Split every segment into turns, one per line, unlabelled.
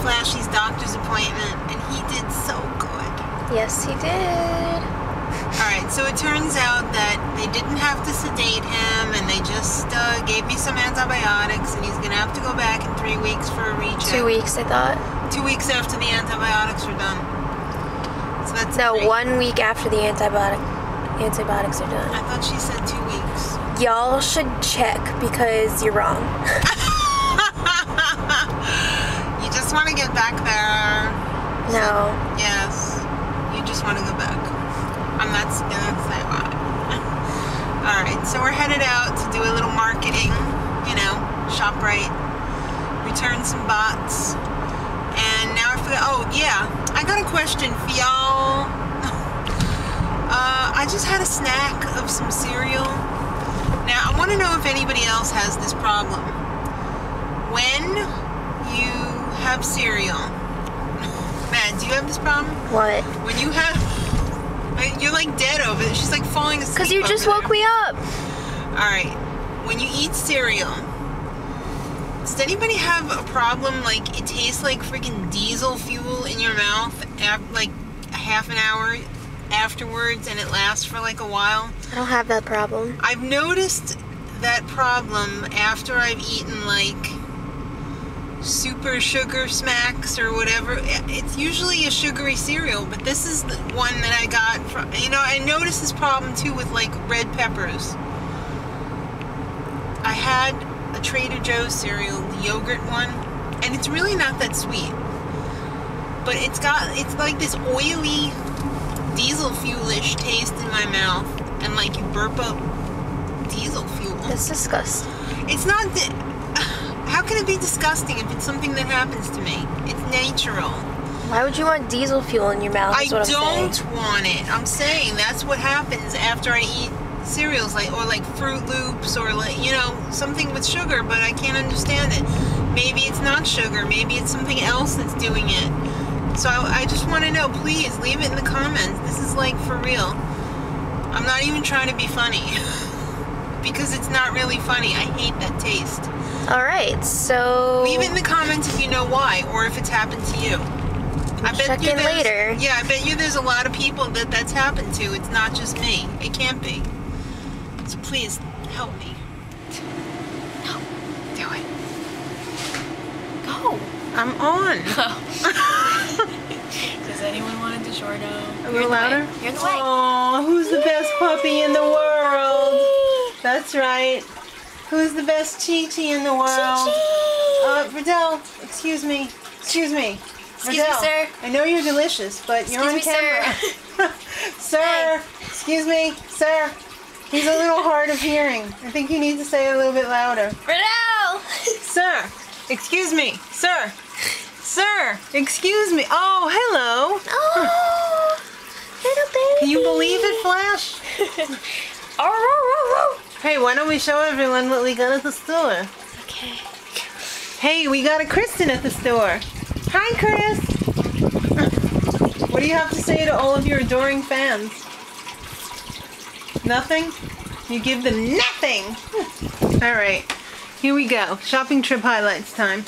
Flashy's doctor's appointment, and he did so good.
Yes, he did.
Alright, so it turns out that they didn't have to sedate him, and they just gave me some antibiotics, and he's going to have to go back in 3 weeks for a recheck.
2 weeks, I thought.
2 weeks after the antibiotics are done. So that's
no,
great.
1 week after the antibiotics are done.
I thought she said 2 weeks.
Y'all should check because you're wrong.
You just want to get back there.
No.
Yes. You just want to go back. I'm not gonna say why. Alright, so we're headed out to do a little marketing, you know, shop right, return some bots, and now I forgot, oh yeah, I got a question for y'all. I just had a snack of some cereal. Now, I want to know if anybody else has this problem. When you have cereal, Matt, do you have this problem?
What?
When you have... You're like dead over there. She's like falling asleep.
Because you just woke me up.
Alright. When you eat cereal, does anybody have a problem like it tastes like freaking diesel fuel in your mouth like a half an hour afterwards and it lasts for like a while?
I don't have that problem.
I've noticed that problem after I've eaten like super sugar smacks or whatever. It's usually a sugary cereal, but this is the one that I got from, you know, I noticed this problem too with like red peppers. I had a Trader Joe's cereal, the yogurt one, and it's really not that sweet, but it's like this oily diesel fuelish taste in my mouth, and like you burp up diesel fuel.
That's disgusting.
It's not how can it be disgusting if it's something that happens to me? It's natural.
Why would you want diesel fuel in your mouth?
I don't want it. I'm saying that's what happens after I eat cereals, like or like Fruit Loops or like, you know, something with sugar, but I can't understand it. Maybe it's not sugar. Maybe it's something else that's doing it. So I just want to know. Please leave it in the comments. This is like for real. I'm not even trying to be funny because it's not really funny. I hate that taste.
Alright, so...
leave it in the comments if you know why, or if it's happened to you. I bet
check
you
in later.
Yeah, I bet you there's a lot of people that's happened to. It's not just me. It can't be. So please, help me.
No.
Do it.
Go.
I'm on.
Does anyone want it to short out?
A little louder?
You're in the way.
Oh, who's the best puppy in the world? That's right. Who's the best Chi-Chi in the world? Verdell, excuse me. Excuse me.
Excuse me, sir.
I know you're delicious, but you're on camera. Sir.
Hey.
Excuse me, sir. He's a little hard of hearing. I think you need to say it a little bit louder.
Verdell!
Sir. Excuse me. Sir. Sir. Excuse me. Oh, hello.
Oh, little baby.
Can you believe it, Flash? Hey, why don't we show everyone what we got at the store?
Okay.
Hey, we got a Kristen at the store. Hi, Chris. What do you have to say to all of your adoring fans? Nothing? You give them nothing. All right, here we go. Shopping trip highlights time.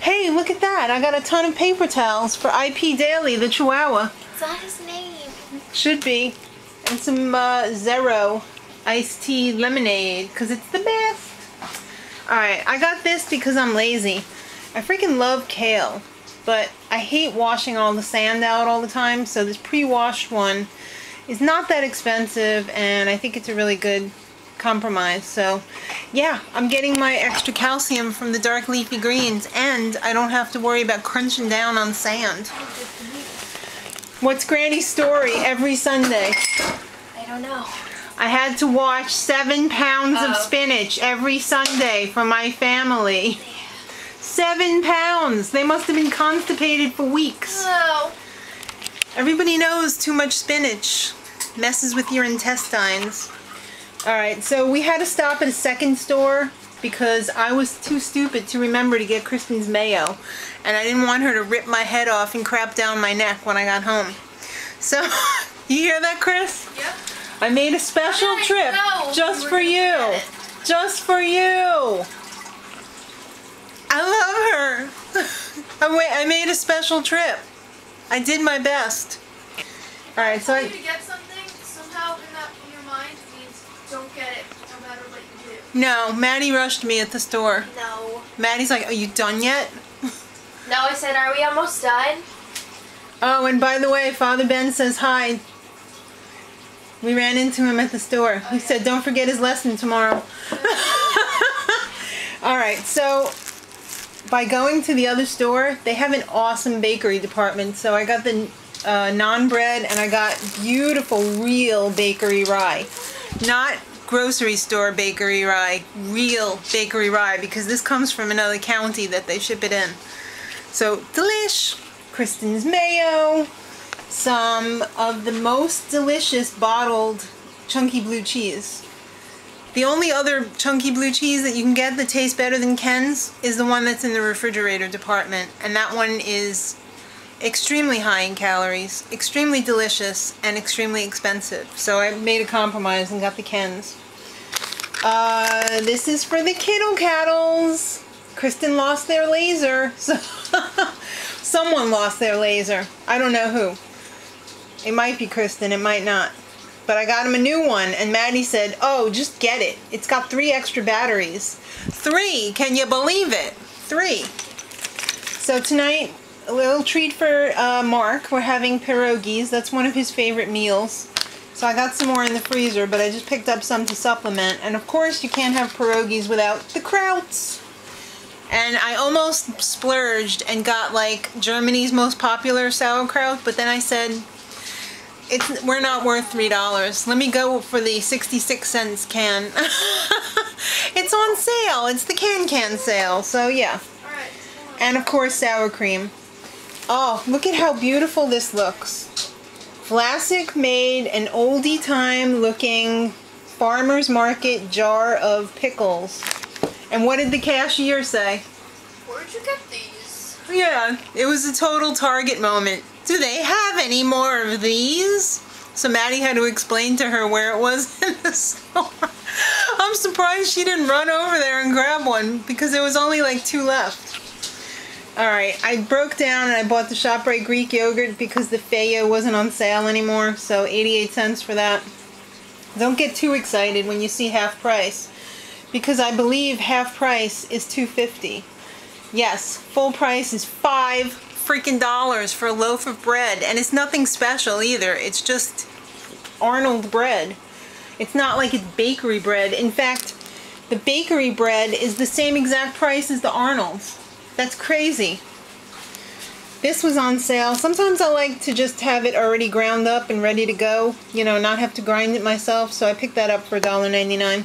Hey, look at that. I got a ton of paper towels for IP Daily, the Chihuahua.
Is that his name?
Should be. And some Zero iced tea lemonade, because it's the best. Alright, I got this because I'm lazy. I freaking love kale, but I hate washing all the sand out all the time, so this pre-washed one is not that expensive, and I think it's a really good compromise. So yeah, I'm getting my extra calcium from the dark leafy greens, and I don't have to worry about crunching down on sand. What's Granny's story every Sunday?
I don't know.
I had to wash 7 pounds of spinach every Sunday for my family. 7 pounds! They must have been constipated for weeks.
Oh.
Everybody knows too much spinach messes with your intestines. Alright, so we had to stop at a second store because I was too stupid to remember to get Kristen's mayo. And I didn't want her to rip my head off and crap down my neck when I got home. So, you hear that, Chris?
Yep.
I made a special trip just for you. Just for you. I love her. I made a special trip. I did my best. All right, so
I told you to get something. Somehow in your mind means don't get it, no matter what you do.
No, Maddie rushed me at the store.
No.
Maddie's like, "Are you done yet?"
No, I said, are we almost done?
Oh, and by the way, Father Ben says hi. We ran into him at the store. He said, "Don't forget his lesson tomorrow." All right, so by going to the other store, they have an awesome bakery department. So I got the naan bread, and I got beautiful real bakery rye. Not grocery store bakery rye, real bakery rye, because this comes from another county that they ship it in. So, delish! Kristen's mayo, some of the most delicious bottled chunky blue cheese. The only other chunky blue cheese that you can get that tastes better than Ken's is the one that's in the refrigerator department, and that one is extremely high in calories, extremely delicious, and extremely expensive. So I made a compromise and got the Ken's. This is for the Kittle Cattles. Kristen lost their laser. So someone lost their laser. I don't know who. It might be Kristen, it might not. But I got him a new one, and Maddie said, "Oh, just get it. It's got 3 extra batteries." 3! Can you believe it? 3. So tonight, a little treat for Mark. We're having pierogies. That's one of his favorite meals. So I got some more in the freezer, but I just picked up some to supplement. And of course, you can't have pierogies without the krauts. And I almost splurged and got like Germany's most popular sauerkraut, but then I said, we're not worth $3. Let me go for the 66-cent can. It's on sale. It's the can sale. So yeah. And of course sour cream. Oh, look at how beautiful this looks. Vlasic made an oldie time looking farmer's market jar of pickles. And what did the cashier say?
Where'd you get these?
Yeah, it was a total Target moment. Do they have any more of these? So Maddie had to explain to her where it was in the store. I'm surprised she didn't run over there and grab one, because there was only like 2 left. Alright, I broke down and I bought the ShopRite Greek yogurt because the Faygo wasn't on sale anymore, so 88 cents for that. Don't get too excited when you see half price, because I believe half price is $2.50. Yes, full price is $5 freaking dollars for a loaf of bread, and it's nothing special either. It's just Arnold bread. It's not like it's bakery bread. In fact, the bakery bread is the same exact price as the Arnold's. That's crazy. This was on sale. Sometimes I like to just have it already ground up and ready to go, you know, not have to grind it myself, so I picked that up for $1.99.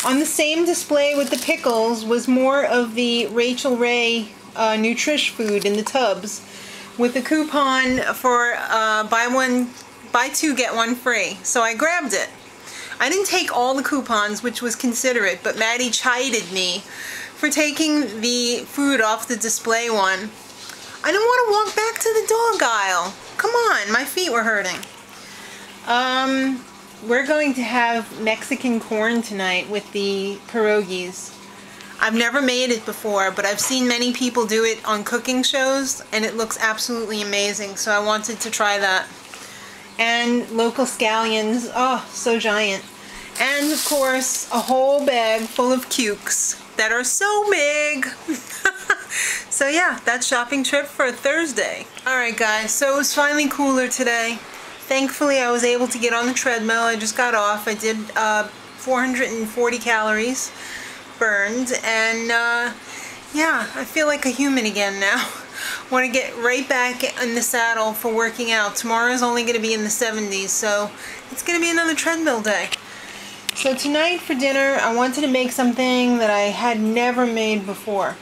On the same display with the pickles was more of the Rachel Ray Nutrish food in the tubs, with a coupon for buy 2 get 1 free. So I grabbed it. I didn't take all the coupons, which was considerate, but Maddie chided me for taking the food off the display one. I don't want to walk back to the dog aisle. Come on, my feet were hurting. We're going to have Mexican corn tonight with the pierogies. I've never made it before, but I've seen many people do it on cooking shows, and it looks absolutely amazing, so I wanted to try that. And local scallions, oh, so giant. And of course, a whole bag full of cukes that are so big. So yeah, that's shopping trip for a Thursday. Alright guys, so it was finally cooler today. Thankfully I was able to get on the treadmill. I just got off. I did 440 calories burned, and yeah, I feel like a human again now. Want to get right back in the saddle for working out. Tomorrow's only going to be in the 70s, so it's going to be another treadmill day. So tonight for dinner, I wanted to make something that I had never made before.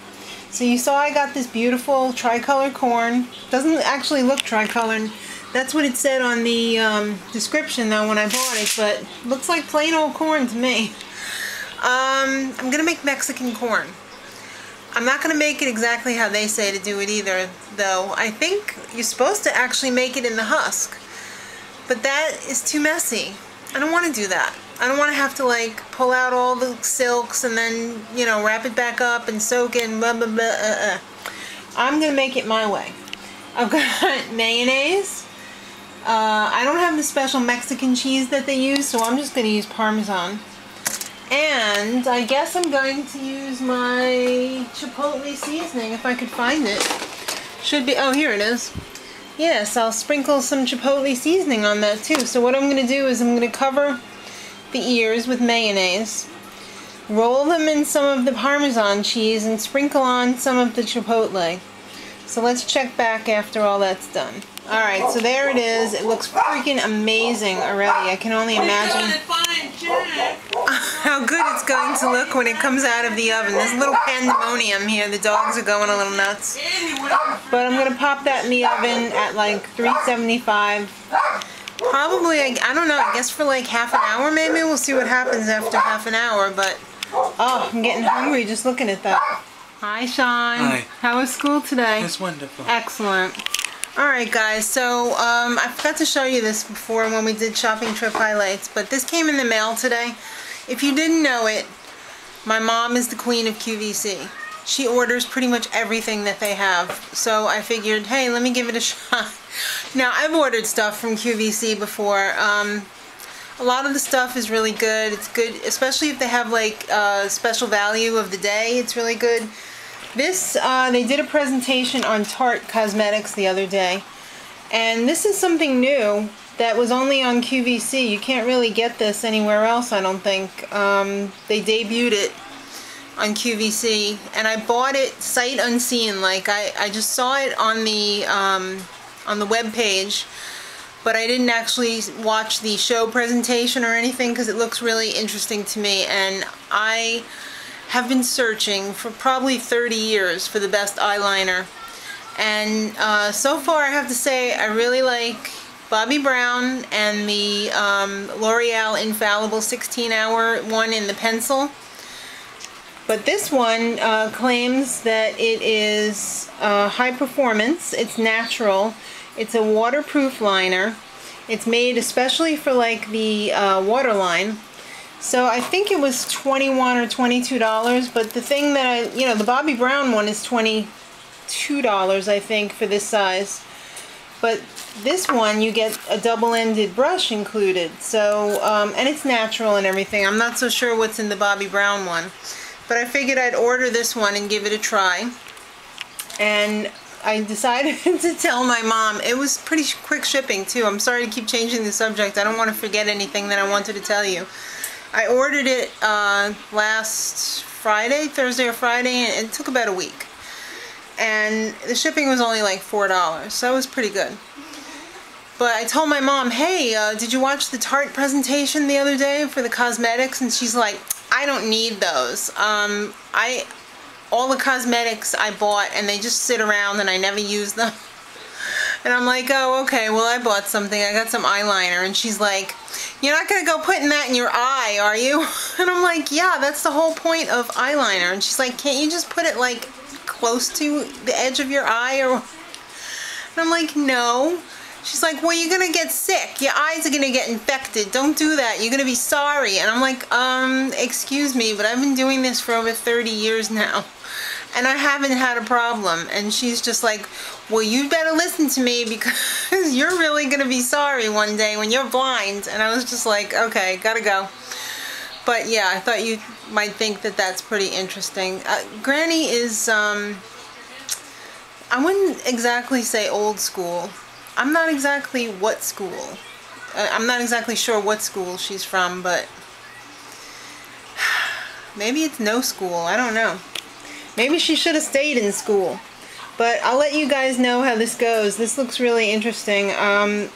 So you saw I got this beautiful tricolor corn. Doesn't actually look tricolored. That's what it said on the description though when I bought it, but looks like plain old corn to me. I'm going to make Mexican corn. I'm not going to make it exactly how they say to do it either, though. I think you're supposed to actually make it in the husk. But that is too messy. I don't want to do that. I don't want to have to like pull out all the silks and then, you know, wrap it back up and soak it and blah blah blah. I'm going to make it my way. I've got mayonnaise. I don't have the special Mexican cheese that they use, so I'm just going to use Parmesan. And I guess I'm going to use my chipotle seasoning if I could find it. Should be, oh, here it is. Yes, I'll sprinkle some chipotle seasoning on that too. So what I'm going to do is I'm going to cover the ears with mayonnaise, roll them in some of the Parmesan cheese, and sprinkle on some of the chipotle. So let's check back after all that's done. Alright, so there it is. It looks freaking amazing already. I can only imagine how good it's going to look when it comes out of the oven. There's a little pandemonium here. The dogs are going a little nuts. But I'm going to pop that in the oven at like 375. Probably, I don't know, I guess for like half an hour maybe. We'll see what happens after half an hour. But, oh, I'm getting hungry just looking at that. Hi, Sean.
Hi.
How was school today?
It's wonderful.
Excellent. Alright guys, so I forgot to show you this before when we did shopping trip highlights, but this came in the mail today. If you didn't know it, my mom is the queen of QVC. She orders pretty much everything that they have, so I figured, hey, let me give it a shot. Now, I've ordered stuff from QVC before. A lot of the stuff is really good. It's good, especially if they have like special value of the day. It's really good. This, they did a presentation on Tarte Cosmetics the other day, and this is something new that was only on QVC. You can't really get this anywhere else, I don't think. They debuted it on QVC, and I bought it sight unseen. Like, I just saw it on the web page, but I didn't actually watch the show presentation or anything because it looks really interesting to me, and I have been searching for probably 30 years for the best eyeliner, and so far I have to say I really like Bobbi Brown and the L'Oreal Infallible 16-hour one in the pencil. But this one claims that it is high performance, it's natural, it's a waterproof liner, it's made especially for like the waterline. So I think it was $21 or $22, but the thing that the Bobbi Brown one is $22, I think, for this size. But this one, you get a double-ended brush included. So, and it's natural and everything. I'm not so sure what's in the Bobbi Brown one. But I figured I'd order this one and give it a try. And I decided to tell my mom. It was pretty quick shipping, too. I'm sorry to keep changing the subject. I don't want to forget anything that I wanted to tell you. I ordered it last Friday, Thursday or Friday, and it took about a week. And the shipping was only like $4, so it was pretty good. But I told my mom, hey, did you watch the Tarte presentation the other day for the cosmetics? And she's like, I don't need those. All the cosmetics I bought, and they just sit around and I never use them. And I'm like, oh, okay, well, I bought something. I got some eyeliner. And she's like, you're not going to go putting that in your eye, are you? And I'm like, yeah, that's the whole point of eyeliner. And she's like, can't you just put it, like, close to the edge of your eye? And I'm like, no. She's like, well, you're going to get sick. Your eyes are going to get infected. Don't do that. You're going to be sorry. And I'm like, excuse me, but I've been doing this for over 30 years now. And I haven't had a problem. And she's just like, well, you better listen to me because you're really going to be sorry one day when you're blind. And I was just like, okay, gotta go. But yeah, I thought you might think that that's pretty interesting. Granny is, I wouldn't exactly say old school. I'm not exactly what school. I'm not exactly sure what school she's from, but maybe it's no school. I don't know. Maybe she should have stayed in school. But I'll let you guys know how this goes. This looks really interesting. I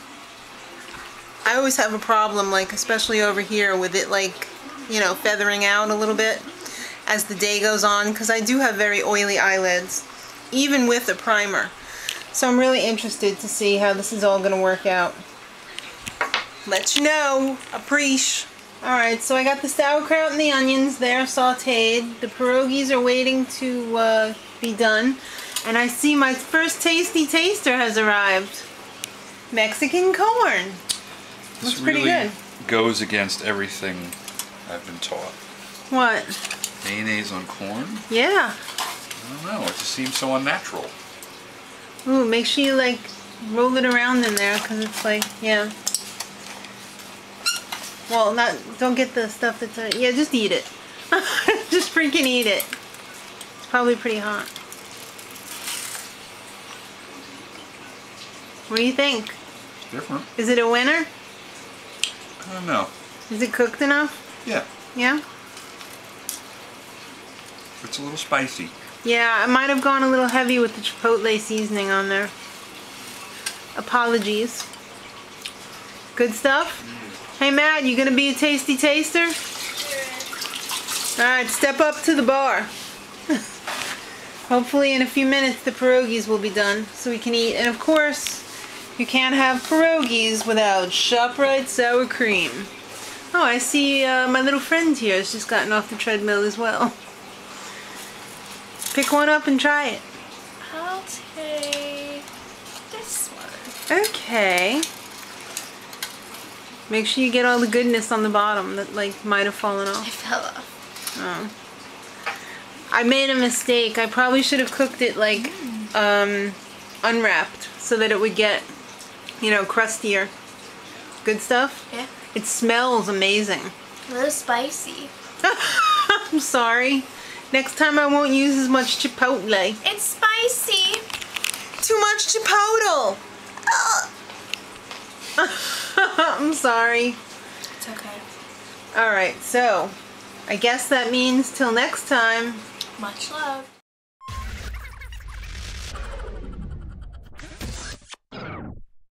always have a problem, like, especially over here, with it, like, you know, feathering out a little bit as the day goes on, because I do have very oily eyelids, even with a primer. So I'm really interested to see how this is all going to work out. Let you know. Appreciate. Alright, so I got the sauerkraut and the onions there sauteed. The pierogies are waiting to be done. And I see my first tasty taster has arrived. Mexican corn. Looks pretty good.
Goes against everything I've been taught.
What?
Mayonnaise on corn?
Yeah.
I don't know, it just seems so unnatural.
Ooh, make sure you like roll it around in there because it's like, yeah. Well, don't get the stuff that's, yeah, just eat it. Just freaking eat it. It's probably pretty hot. What do you think?
It's different.
Is it a winner?
I don't know.
Is it cooked enough?
Yeah.
Yeah?
It's a little spicy.
Yeah, I might have gone a little heavy with the chipotle seasoning on there. Apologies. Good stuff? Hey Matt, you gonna be a tasty taster? Alright, step up to the bar. Hopefully in a few minutes the pierogies will be done so we can eat. And of course, you can't have pierogies without ShopRite sour cream. Oh, I see my little friend here has just gotten off the treadmill as well. Pick one up and try it.
I'll take this one.
Okay. Make sure you get all the goodness on the bottom that like might have fallen
It
off.
fell off.
Oh. I made a mistake. I probably should have cooked it like unwrapped so that it would get, you know, crustier. Good stuff?
Yeah.
It smells amazing.
A little spicy.
I'm sorry. Next time I won't use as much chipotle.
It's spicy.
Too much chipotle! I'm sorry.
It's okay.
Alright, so I guess that means till next time.
Much love.